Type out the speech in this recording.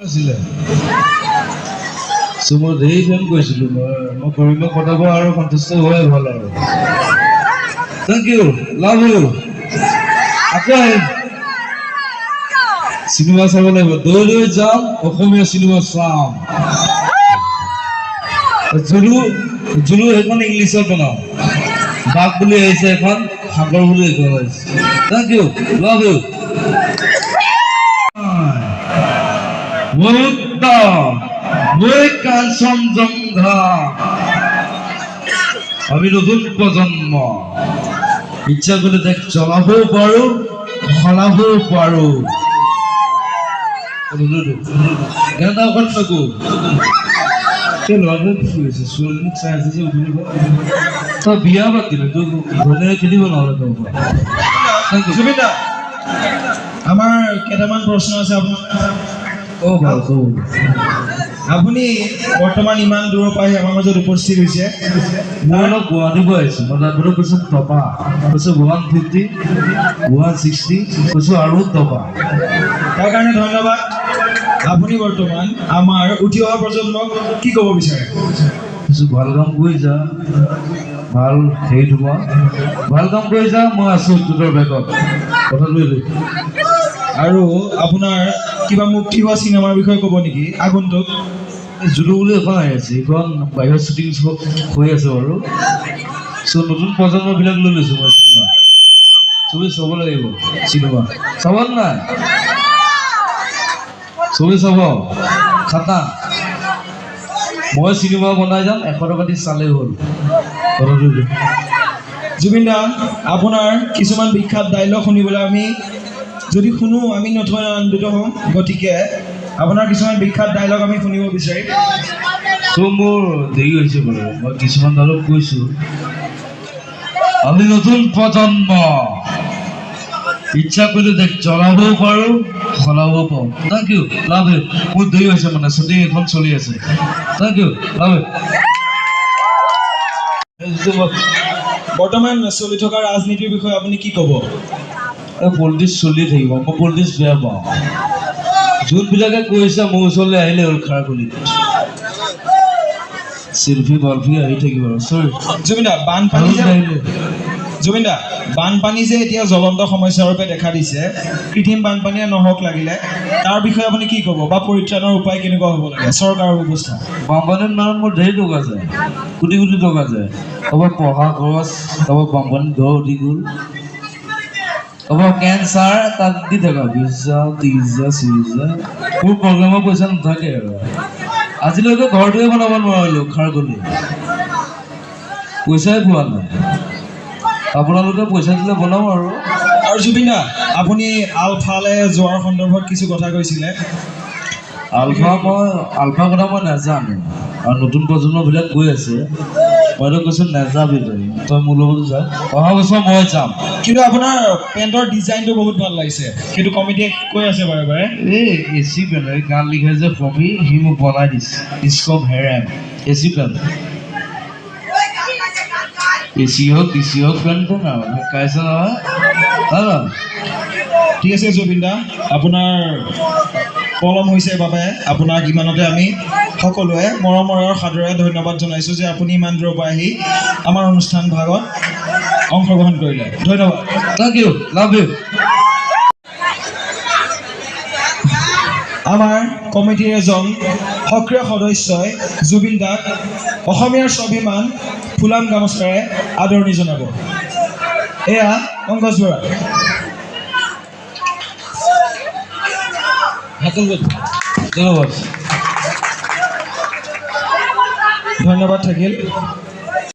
আছিলে মই ধেই ফোন কৰিছিলো মই কৰিব পঠাব আৰু সন্তুষ্ট হোৱাই ভাল আৰু থেংক ইউ লাভ ইউ আকৌ আহিম চিনেমা চাব লাগিব দৈ দৈ যাম অসমীয়া চিনেমা চাম জুলু জুলু সেইখন ইংলিছত বনাওঁ বাঘ বুলি আহিছে এখন সাগৰ বুলি এখন আহিছে থেংক ইউ লাভ ইউ আমি নতুন প্রজন্ম ইচ্ছা করলে দেখ চলাবও পারো সলাবও পারো বিয়া পাতিলে খেলিব নহলে আমাৰ কেইটামান প্ৰশ্ন আছে আপুনি বৰ্তমান ইমান দূৰৰ পৰা আমাৰ মাজত উপস্থিত হৈছে মই অলপ গুৱাহাটীৰ পৰা আহিছোঁ মই তাত কৈছোঁ টপা কৈছোঁ 150 160 কৈছোঁ আৰু টপা তাৰ কাৰণে ধন্যবাদ আপুনি বৰ্তমান আমাৰ উঠি অহা প্ৰজন্মক কি ক'ব বিচাৰে কৈছোঁ ভাল কাম কৰি যা ভাল হেৰি তোমাৰ ভাল কাম কৰি যা মই আছোঁ তোৰ বেগত কথাটো এইটো আৰু আপোনাৰ কিবা মুক্তি হোৱা চিনেমাৰ বিষয়ে ক'ব নেকি আগন্তুক জুলু বুলি এখন আহি আছে এইখন বাহিৰত শ্বুটিং হৈ আছে বাৰু চ' নতুন প্ৰজন্মবিলাক লৈ লৈছোঁ মই চিনেমা চবেই চাব লাগিব চিনেমা চাব নাই চবেই চাব খাটা মই চিনেমা বনাই যাম 100 টকা দি চালেই হ'ল কথাটো জুবিন দা আপোনাৰ কিছুমান বিখ্যাত ডাইলগ শুনিবলৈ আমি যদি শুনো আমি নথৈ আনন্দিত হ'ম গতিকে আপোনাৰ কিছুমান বিখ্যাত ডাইলগ আমি শুনিব বিচাৰিম চ' মোৰ দেৰি হৈছে বাৰু মই কিছুমান ডাইলগ কৈছোঁ আমি নতুন প্ৰজন্ম ইচ্ছা কৰিলে দেখ চলাবও পাৰোঁ সলাবও পাৰোঁ থেংক ইউ লাভ ইউ মোৰ দেৰি হৈছে মানে শ্বুটিং এখন চলি আছে থেংক ইউ লাভ ইউ বৰ্তমান চলি থকা ৰাজনীতিৰ বিষয়ে আপুনি কি ক'ব পলিটিক্স চলি থাকিব মই পলিটিক্স বেয়া পাওঁ যোনবিলাকে কৈছে মোৰ ওচৰলৈ আহিলে হ'ল খাৰ গলি চেল্ফি বলফি আহি থাকিব চৰি জুবিন দা বানপানী যে এতিয়া জ্বলন্ত সমস্যাৰ ৰূপে দেখা দিছে কৃত্ৰিম বানপানীয়ে নহওক লাগিলে তাৰ বিষয়ে আপুনি কি ক'ব বা পৰিত্ৰাণৰ উপায় কেনেকুৱা হ'ব লাগে চৰকাৰৰ ব্যৱস্থা বানপানীৰ নামত মোৰ ধেৰ টকা যায় কোটি কোটি টকা যায় ক'ৰবাত পঢ়া খৰচ ক'ৰবাত বানপানীত ঘৰ উঠি গ'ল কেঞ্চাৰ তাত দি থাকা 20,000 30,000 40,000 মোৰ প্ৰগ্ৰেমৰ পইচা নাথাকে আৰু আজিলৈকে ঘৰটোৱে বনাব নোৱাৰিলোঁ খাৰ গলি পইচাই পোৱা নাই আপোনালোকে পইচা দিলে বনাওঁ আৰু জুবিন দা আপুনি আলফালে যোৱাৰ সন্দৰ্ভত কিছু কথা কৈছিলে আলফা কথা মই নাজানো আৰু নতুন প্ৰজন্মবিলাক গৈ আছে মইতো কৈছোঁ নাযাবি তই মোৰ লগত যা অহা বছৰ মই যাম কিন্তু আপোনাৰ পেণ্টৰ ডিজাইনটো বহুত ভাল লাগিছে সেইটো কমিটিয়ে কৈ আছে বাৰে বাৰে এই এচি পেণ্ট এই গান লিখে যে কবি সি মোক বনাই দিছে স্কপ হেৰেম এচি পেণ্ট এচি হওক ডিচি হওক পেণ্ট কাইছে নহয় ঠিক আছে জুবিন দা আপোনাৰ পলম হৈছে বাবে আপোনাক ইমানতে আমি সকলোৱে মৰমৰ সাদৰে ধন্যবাদ জনাইছোঁ যে আপুনি ইমান দূৰৰ পৰা আহি আমাৰ অনুষ্ঠান ভাগত অংশগ্ৰহণ কৰিলে ধন্যবাদ থেংক ইউ লাভ ইউ আমাৰ কমিটিৰ এজন সক্ৰিয় সদস্যই জুবিন দাক অসমীয়াৰ স্বাভিমান ফুলাম গামোচাৰে আদৰণি জনাব এয়া পংকজ বৰা ধন্যবাদ ধন্যবাদ থাকিল